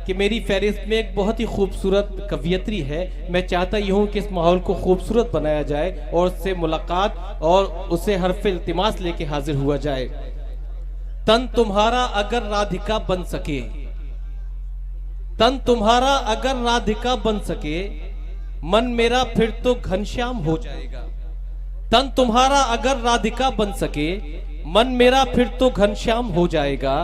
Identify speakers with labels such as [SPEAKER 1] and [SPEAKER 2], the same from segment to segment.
[SPEAKER 1] कि मेरी फहरिस्त में एक बहुत ही खूबसूरत कवियत्री है। मैं चाहता ही हूँ कि इस माहौल को खूबसूरत बनाया जाए और उससे मुलाकात और उसे हरफ इल्तिमास लेके हाजिर हुआ जाए। तन तुम्हारा अगर राधिका बन सके, तन तुम्हारा अगर राधिका बन सके, मन मेरा फिर तो घनश्याम हो जाएगा। तन तुम्हारा अगर राधिका बन सके, मन मेरा फिर तो घनश्याम हो जाएगा।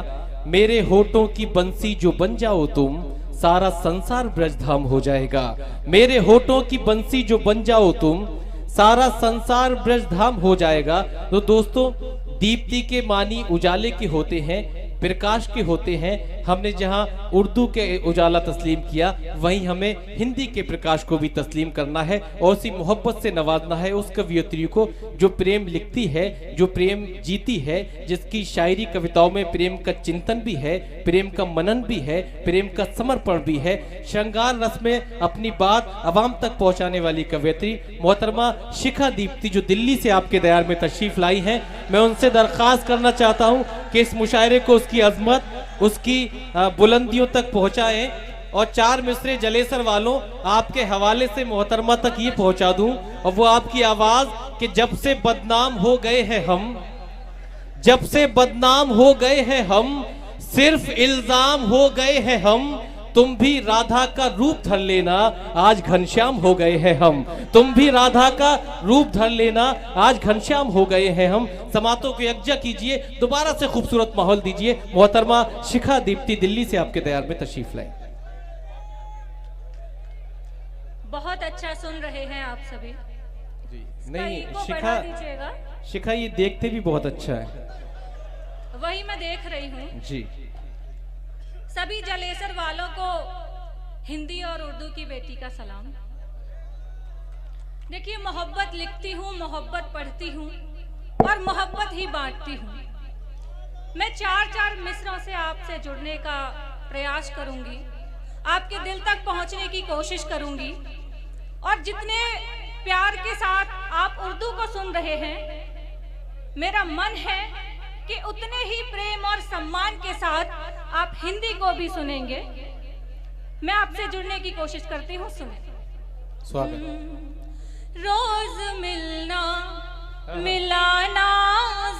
[SPEAKER 1] मेरे होठों की बंसी जो बन जाओ तुम, सारा संसार ब्रजधाम हो जाएगा। मेरे होठों की बंसी जो बन जाओ तुम, सारा संसार ब्रजधाम हो जाएगा। तो दोस्तों, दीप्ति के मानी उजाले के होते हैं, प्रकाश के होते हैं। हमने जहां उर्दू के उजाला तस्लीम किया, वहीं हमें हिंदी के प्रकाश को भी तस्लीम करना है और उसी मोहब्बत से नवाजना है उस कवियत्री को जो प्रेम लिखती है, जो प्रेम जीती है, जिसकी शायरी कविताओं में प्रेम का चिंतन भी है, प्रेम का मनन भी है, प्रेम का समर्पण भी है। श्रृंगार रस में अपनी बात अवाम तक पहुंचाने वाली कवियत्री मोहतरमा शिखा दीप्ति जो दिल्ली से आपके दयार में तशरीफ लाई हैं, मैं उनसे दरख्वास्त करना चाहता हूं कि इस मुशायरे को उसकी अजमत, उसकी बुलंदियों तक पहुंचाएं और 4 मिसरे जलेसर वालों आपके हवाले से मोहतरमा तक ये पहुंचा दूं और वो आपकी आवाज कि जब से बदनाम हो गए हैं हम, जब से बदनाम हो गए हैं हम, सिर्फ इल्जाम हो गए हैं हम, तुम भी राधा का रूप धर लेना, आज घनश्याम हो गए हैं हम। तुम भी राधा का रूप धर लेना, आज घनश्याम हो गए हैं हम। समातों को यकजा कीजिए, दोबारा से खूबसूरत माहौल दीजिए। मोहतरमा शिखा दीप्ति दिल्ली से आपके दयार में तशरीफ लाए।
[SPEAKER 2] बहुत अच्छा सुन रहे हैं आप सभी
[SPEAKER 1] जी।
[SPEAKER 2] नहीं,
[SPEAKER 1] शिखा, शिखा ये देखते भी बहुत अच्छा है।
[SPEAKER 2] वही मैं देख रही हूँ
[SPEAKER 1] जी।
[SPEAKER 2] सभी जलेसर वालों को हिंदी और उर्दू की बेटी का सलाम। देखिए, मोहब्बत लिखती हूँ, मोहब्बत पढ़ती हूँ और मोहब्बत ही बांटती हूँ। मैं 4 मिसरों से आपसे जुड़ने का प्रयास करूंगी, आपके दिल तक पहुंचने की कोशिश करूंगी और जितने प्यार के साथ आप उर्दू को सुन रहे हैं, मेरा मन है कि उतने ही प्रेम और सम्मान के साथ आप हिंदी को भी सुनेंगे। मैं आपसे जुड़ने की कोशिश करती हूँ, सुने।
[SPEAKER 1] स्वागत।
[SPEAKER 2] रोज मिलना मिलाना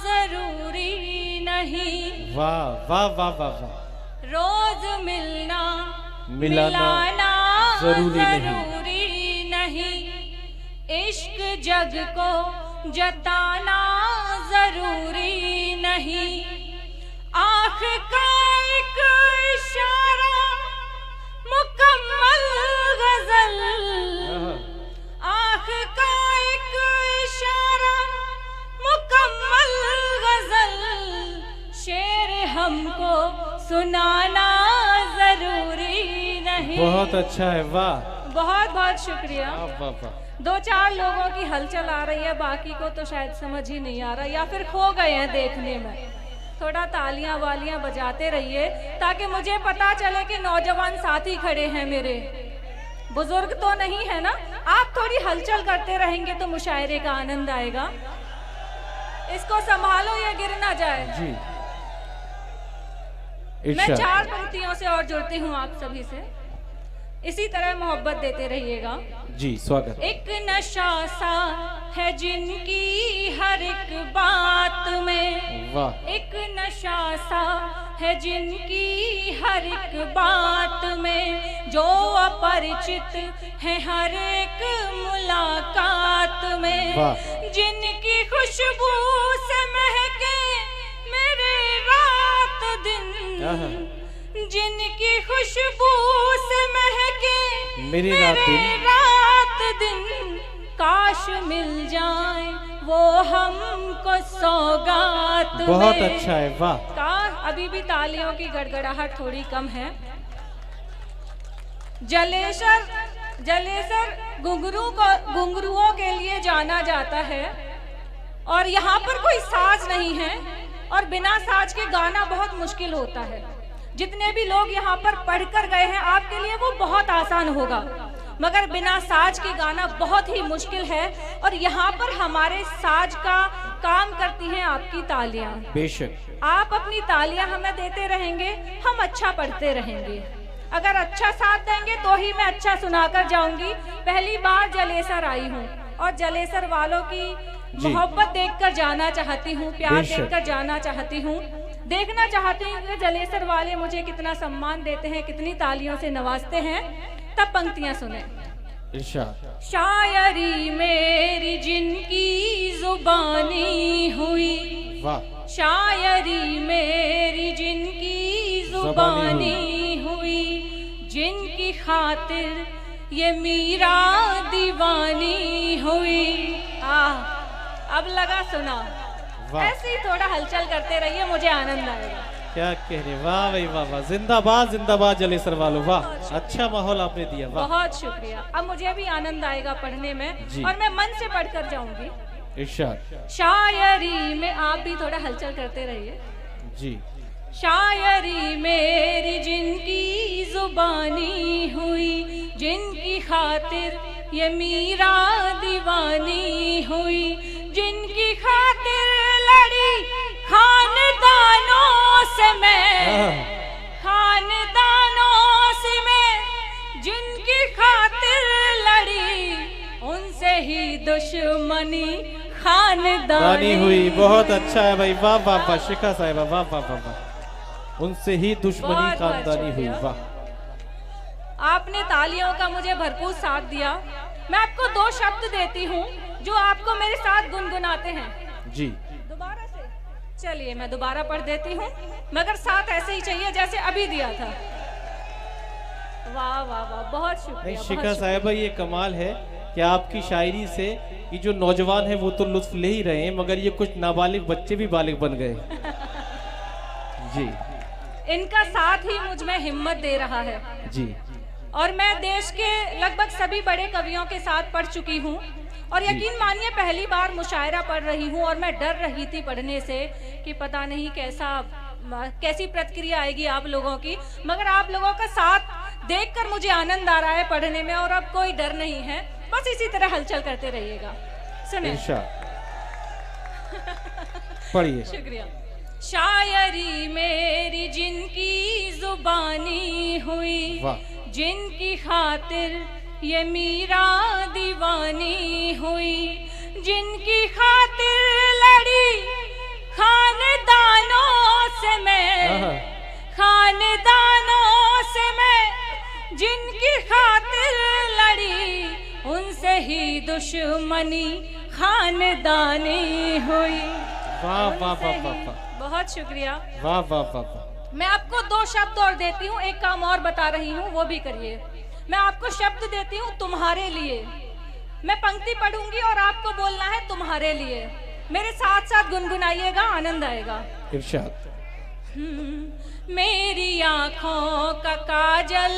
[SPEAKER 2] जरूरी नहीं।
[SPEAKER 1] वाह वाह वाह वाह वाह।
[SPEAKER 2] रोज मिलना
[SPEAKER 1] मिलाना
[SPEAKER 2] जरूरी नहीं। इश्क जग को जताना जरूरी नहीं। आँख का एक इशारा मुकम्मल गजल। आँख का एक इशारा मुकम्मल गजल। शेर हमको सुनाना जरूरी नहीं।
[SPEAKER 1] बहुत अच्छा है, वाह।
[SPEAKER 2] बहुत बहुत शुक्रिया।
[SPEAKER 1] वाह वाह।
[SPEAKER 2] 2-4 लोगों की हलचल आ रही है, बाकी को तो शायद समझ ही नहीं आ रहा या फिर खो गए हैं देखने में। थोड़ा तालियां वालियां बजाते रहिए ताकि मुझे पता चले कि नौजवान साथी खड़े हैं मेरे, बुजुर्ग तो नहीं है ना। आप थोड़ी हलचल करते रहेंगे तो मुशायरे का आनंद आएगा। इसको संभालो, ये गिर ना जाए
[SPEAKER 1] जी।
[SPEAKER 2] मैं 4 पंक्तियों से और जुड़ती हूँ आप सभी से, इसी तरह मोहब्बत देते रहिएगा
[SPEAKER 1] जी। स्वागत।
[SPEAKER 2] एक नशा सा है जिनकी हर एक बात में।
[SPEAKER 1] वाह।
[SPEAKER 2] एक नशा सा है जिनकी हर एक बात में, जो अपरिचित है हर एक मुलाकात में। जिनकी खुशबू से महके मेरे रात दिन, जिनकी खुशबू से महके
[SPEAKER 1] मेरी
[SPEAKER 2] रात दिन, काश मिल जाए वो हमको सौगात में।
[SPEAKER 1] बहुत अच्छा है, वाह।
[SPEAKER 2] अभी भी तालियों की गड़गड़ाहट थोड़ी कम है। जलेसर घुंघरुओं के लिए जाना जाता है और यहाँ पर कोई साज नहीं है और बिना साज के गाना बहुत मुश्किल होता है। जितने भी लोग यहाँ पर पढ़कर गए हैं, आपके लिए वो बहुत आसान होगा, मगर बिना साज के गाना बहुत ही मुश्किल है। और यहाँ पर हमारे साज का काम करती हैं आपकी तालियां।
[SPEAKER 1] बेशक।
[SPEAKER 2] आप अपनी तालियां हमें देते रहेंगे, हम अच्छा पढ़ते रहेंगे। अगर अच्छा साथ देंगे तो ही मैं अच्छा सुनाकर जाऊंगी। पहली बार जलेसर आई हूँ और जलेसर वालों की मोहब्बत देखकर जाना चाहती हूँ, प्यार देखकर जाना चाहती हूँ, देखना चाहती हूँ कि जलेसर वाले मुझे कितना सम्मान देते हैं, कितनी तालियों से नवाजते हैं। तब पंक्तियां सुने। शायरी मेरी जिनकी जुबानी हुई, शायरी मेरी जिनकी जुबानी हुई, जिनकी खातिर ये मीरा दीवानी हुई। अब लगा सुना। ऐसे ही थोड़ा हलचल करते रहिए, मुझे आनंद आएगा।
[SPEAKER 1] क्या कह रहे, वाह भाई वाह वाह, जिंदाबाद जिंदाबाद जलेसर वालों, वाह अच्छा माहौल आपने दिया, वाह
[SPEAKER 2] बहुत शुक्रिया। अब मुझे भी आनंद आएगा पढ़ने में और मैं मन से पढ़कर जाऊंगी।
[SPEAKER 1] इरशाद।
[SPEAKER 2] शायरी में आप भी थोड़ा हलचल करते रहिए
[SPEAKER 1] जी।
[SPEAKER 2] शायरी मेरी जिनकी जुबानी हुई, जिनकी खातिर ये मीरा दीवानी हुई, जिनकी खातिर लड़ी खानदानों से मैं, खानदानों से मैं, जिनकी खातिर लड़ी उनसे ही दुश्मनी खानदानी
[SPEAKER 1] हुई। बहुत अच्छा है भाई, वाह वाह वाह शिखा साहिबा, वाह वाह वाह वाह, उनसे ही दुश्मनी खानदानी हुई, वाह।
[SPEAKER 2] आपने तालियों का मुझे भरपूर साथ दिया। मैं आपको 2 शब्द देती हूँ जो आपको मेरे साथ गुनगुनाते हैं
[SPEAKER 1] जी।
[SPEAKER 2] दोबारा से चलिए मैं दोबारा पढ़ देती हूँ, मगर साथ ऐसे ही चाहिए जैसे अभी दिया था। वाह वाह वाह, बहुत शुक्रिया।
[SPEAKER 1] शिखा साहिबा, ये कमाल है कि आपकी शायरी से ये जो नौजवान है वो तो लुत्फ ले ही रहे हैं, मगर ये कुछ नाबालिग बच्चे भी बालिग बन गए जी।
[SPEAKER 2] इनका साथ ही मुझ में हिम्मत दे रहा है
[SPEAKER 1] जी।
[SPEAKER 2] और मैं देश के लगभग सभी बड़े कवियों के साथ पढ़ चुकी हूँ और यकीन मानिए पहली बार मुशायरा पढ़ रही हूँ और मैं डर रही थी पढ़ने से कि पता नहीं कैसी प्रतिक्रिया आएगी आप लोगों की, मगर आप लोगों का साथ देखकर मुझे आनंद आ रहा है पढ़ने में और अब कोई डर नहीं है। बस इसी तरह हलचल करते रहिएगा। सुने
[SPEAKER 1] पढ़िए।
[SPEAKER 2] शुक्रिया। शायरी मेरी जिनकी जुबानी हुई, जिनकी खातिर ये मीरा दीवानी हुई, जिनकी खातिर लड़ी खानदानों से मैं, खानदानों से मैं, जिनकी खातिर लड़ी उनसे ही दुश्मनी खानदानी हुई।
[SPEAKER 1] वाह वाह वाह वाह,
[SPEAKER 2] बहुत शुक्रिया।
[SPEAKER 1] वाह वाह वाह वाह।
[SPEAKER 2] मैं आपको 2 शब्द और देती हूँ, एक काम और बता रही हूँ, वो भी करिए। मैं आपको शब्द देती हूँ तुम्हारे लिए। मैं पंक्ति पढ़ूंगी और आपको बोलना है तुम्हारे लिए। मेरे साथ साथ गुनगुनाइएगा, आनंद आएगा।
[SPEAKER 1] इरशाद।
[SPEAKER 2] मेरी आँखों का काजल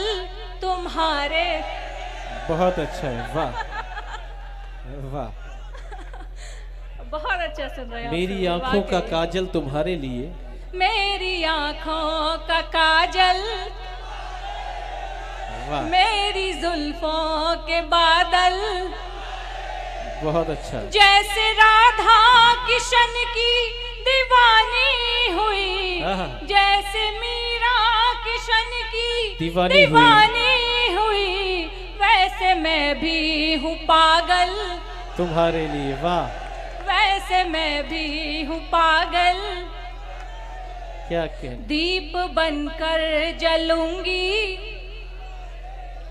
[SPEAKER 2] तुम्हारे।
[SPEAKER 1] बहुत अच्छा है, वाह वाह,
[SPEAKER 2] बहुत अच्छा सुन रहे हैं।
[SPEAKER 1] मेरी आँखों का काजल तुम्हारे लिए,
[SPEAKER 2] मेरी आँखों का काजल, मेरी जुल्फों के बादल,
[SPEAKER 1] बहुत अच्छा।
[SPEAKER 2] जैसे राधा किशन की दीवानी हुई, जैसे मीरा किशन की दीवानी हुई, वैसे मैं भी हूँ पागल
[SPEAKER 1] तुम्हारे लिए, वाह।
[SPEAKER 2] वैसे मैं भी हूँ पागल,
[SPEAKER 1] क्या कह,
[SPEAKER 2] दीप बनकर जलूंगी।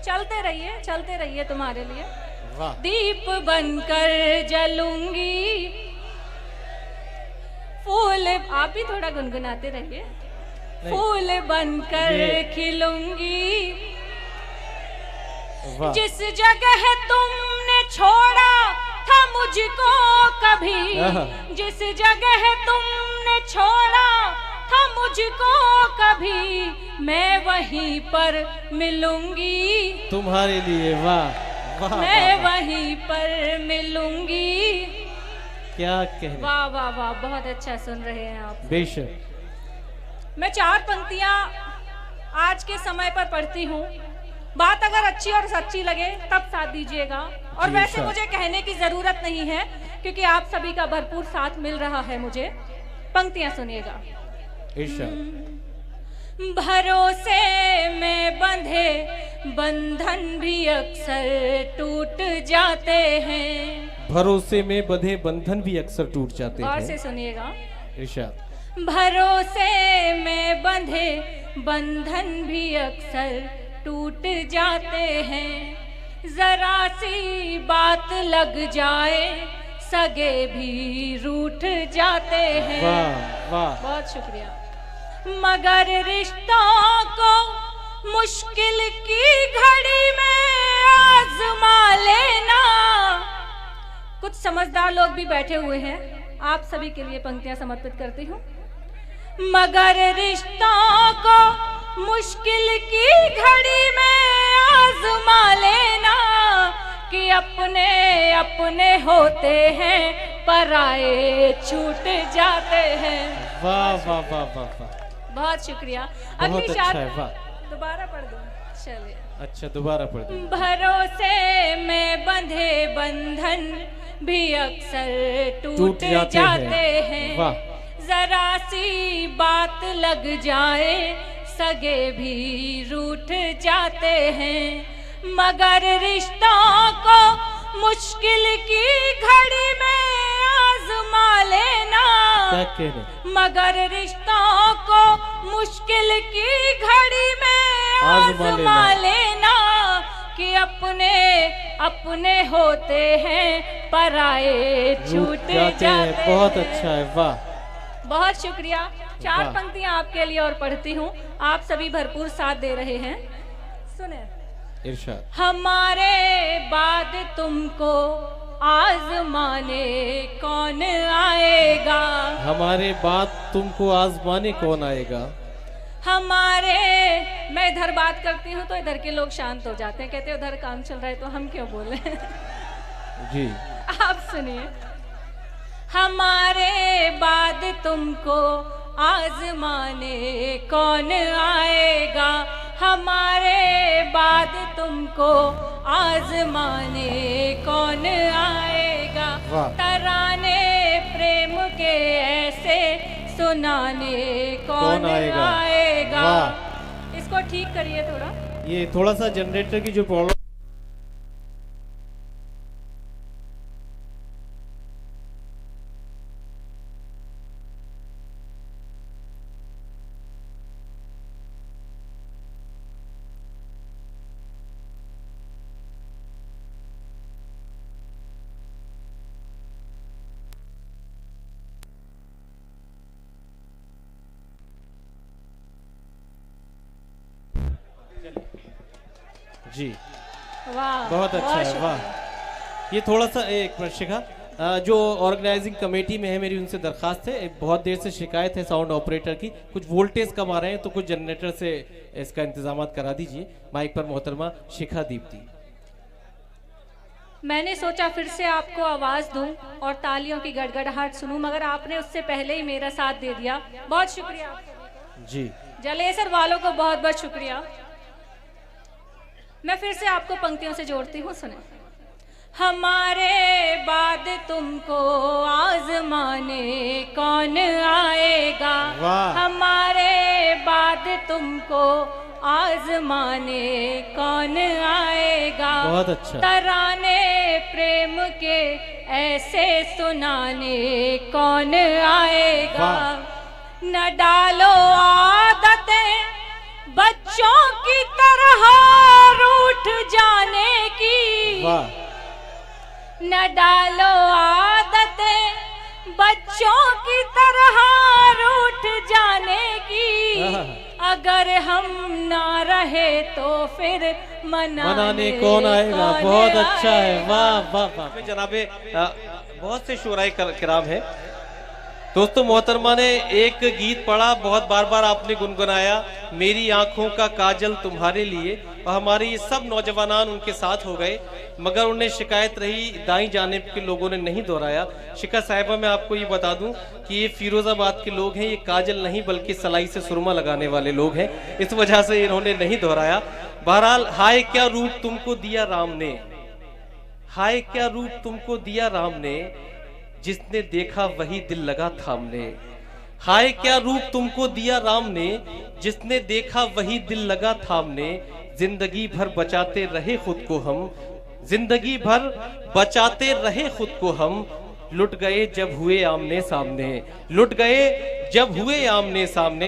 [SPEAKER 2] चलते रहिए तुम्हारे लिए,
[SPEAKER 1] वाह।
[SPEAKER 2] दीप बनकर जलूंगी, फूल, आप भी थोड़ा गुनगुनाते रहिए, फूल बनकर खिलूंगी, जिस जगह तुमने छोड़ा था मुझको कभी, जिस जगह तुमने छोड़ा था मुझको कभी, मैं वहीं पर मिलूंगी
[SPEAKER 1] तुम्हारे लिए, वाह वाह।
[SPEAKER 2] मैं वहीं पर मिलूंगी।
[SPEAKER 1] क्या कह रहे,
[SPEAKER 2] वाह वाह वाह, बहुत अच्छा सुन रहे हैं आप।
[SPEAKER 1] बेशक।
[SPEAKER 2] मैं 4 पंक्तियां आज के समय पर पढ़ती हूँ। बात अगर अच्छी और सच्ची लगे तब साथ दीजिएगा, और वैसे मुझे कहने की जरूरत नहीं है क्योंकि आप सभी का भरपूर साथ मिल रहा है मुझे। पंक्तियां सुनिएगा। भरोसे में बंधे बंधन भी अक्सर टूट जाते हैं।
[SPEAKER 1] भरोसे में बंधे बंधन भी अक्सर टूट जाते
[SPEAKER 2] गौर
[SPEAKER 1] हैं।
[SPEAKER 2] से सुनिएगा।
[SPEAKER 1] इरशाद।
[SPEAKER 2] भरोसे में बंधे बंधन भी अक्सर टूट जाते हैं। जरा सी बात लग जाए सगे भी रूठ जाते हैं।
[SPEAKER 1] वाह वाह,
[SPEAKER 2] बहुत शुक्रिया। मगर रिश्तों को मुश्किल की घड़ी में आजमा लेना। कुछ समझदार लोग भी बैठे हुए हैं, आप सभी के लिए पंक्तियां समर्पित करती हूँ। मगर रिश्तों को मुश्किल की घड़ी में आजमा लेना कि अपने अपने होते हैं पराए छूट जाते हैं।
[SPEAKER 1] वाह वाह वाह वाह वाह,
[SPEAKER 2] बहुत शुक्रिया।
[SPEAKER 1] बहुत
[SPEAKER 2] अगली
[SPEAKER 1] अच्छा
[SPEAKER 2] शाद
[SPEAKER 1] है। वाह,
[SPEAKER 2] दोबारा पढ़ दो। चलिए।
[SPEAKER 1] अच्छा दोबारा पढ़ दो।
[SPEAKER 2] भरोसे में बंधे बंधन भी अक्सर टूट जाते हैं।
[SPEAKER 1] वाह,
[SPEAKER 2] जरा सी बात लग जाए सगे भी रूठ जाते हैं। मगर रिश्तों को मुश्किल की घड़ी में आजमा लेना।
[SPEAKER 1] क्या कह रहे?
[SPEAKER 2] मगर रिश्तों को मुश्किल की घड़ी में आजमा लेना कि अपने अपने होते हैं पराए छूट जाते हैं।
[SPEAKER 1] बहुत अच्छा है। वाह,
[SPEAKER 2] बहुत शुक्रिया। चार
[SPEAKER 1] वाह।
[SPEAKER 2] पंक्तियां आपके लिए और पढ़ती हूँ, आप सभी भरपूर साथ दे रहे हैं। सुने।
[SPEAKER 1] इरशाद।
[SPEAKER 2] हमारे बाद तुमको आजमाने कौन आएगा।
[SPEAKER 1] हमारे बाद तुमको आजमाने कौन आएगा।
[SPEAKER 2] हमारे, मैं इधर बात करती हूँ तो इधर के लोग शांत हो जाते हैं, कहते हैं उधर काम चल रहा है तो हम क्यों बोले।
[SPEAKER 1] जी,
[SPEAKER 2] आप सुनिए। हमारे बाद तुमको आजमाने कौन आएगा। हमारे बाद तुमको आजमाने कौन आएगा।
[SPEAKER 1] वाह।
[SPEAKER 2] तराने प्रेम के ऐसे सुनाने कौन आएगा।
[SPEAKER 1] वाह।
[SPEAKER 2] इसको ठीक करिए थोड़ा।
[SPEAKER 1] ये थोड़ा सा जनरेटर की जो प्रॉब्लम। जी,
[SPEAKER 2] वाह,
[SPEAKER 1] बहुत अच्छा है।
[SPEAKER 2] शुक्रिया।
[SPEAKER 1] वाह, ये थोड़ा सा एक मिनट शिखा, जो ऑर्गेनाइजिंग कमेटी में है, मेरी उनसे दरखास्त है, बहुत देर से शिकायत है साउंड ऑपरेटर की, कुछ वोल्टेज कम आ रहे हैं तो कुछ जनरेटर से इसका इंतजाम करा दीजिए। माइक पर मोहतरमा शिखा दीप्ति।
[SPEAKER 2] मैंने सोचा फिर से आपको आवाज दूं और तालियों की गड़गड़ाहट सुनूं, मगर आपने उससे पहले ही मेरा साथ दे दिया। बहुत शुक्रिया आप सभी को।
[SPEAKER 1] जी,
[SPEAKER 2] जलेसर वालों को बहुत बहुत शुक्रिया। मैं फिर से आपको पंक्तियों से जोड़ती हूँ, सुने। हमारे बाद तुमको आजमाने कौन आएगा।
[SPEAKER 1] वाह।
[SPEAKER 2] हमारे बाद तुमको आजमाने कौन आएगा।
[SPEAKER 1] बहुत अच्छा।
[SPEAKER 2] तराने प्रेम के ऐसे सुनाने कौन आएगा।
[SPEAKER 1] वाह।
[SPEAKER 2] न डालो आदतें बच्चों की तरह रूठ जाने की।
[SPEAKER 1] वाह,
[SPEAKER 2] न डालो आदतें बच्चों की तरह रूठ जाने की। अगर हम ना रहे तो फिर मनाने
[SPEAKER 1] कौन आएगा।
[SPEAKER 2] कौन
[SPEAKER 1] बहुत अच्छा है।
[SPEAKER 2] आएगा।
[SPEAKER 1] वाह वाह वाह। जनाबे बहुत से शुराए किराम है। दोस्तों, मोहतरमा ने एक गीत पढ़ा, बहुत बार बार आपने गुनगुनाया, मेरी आंखों का काजल तुम्हारे लिए, और हमारे ये सब नौजवान उनके साथ हो गए, मगर उन्हें शिकायत रही दाईं जानिब के लोगों ने नहीं दोहराया। शिखा साहिबा, मैं आपको ये बता दूं कि ये फिरोजाबाद के लोग हैं, ये काजल नहीं बल्कि सलाई से सुरमा लगाने वाले लोग हैं, इस वजह से इन्होंने नहीं दोहराया। बहरहाल, हाय क्या रूप तुमको दिया राम ने, हाय क्या रूप तुमको दिया राम ने, जिसने देखा वही दिल लगा थामने। हाय क्या रूप तुमको दिया राम ने, जिसने देखा वही दिल लगा थामने। जिंदगी भर बचाते रहे खुद को हम, जिंदगी भर बचाते रहे खुद को हम। लुट गए जब हुए आमने सामने, लुट गए जब हुए आमने सामने।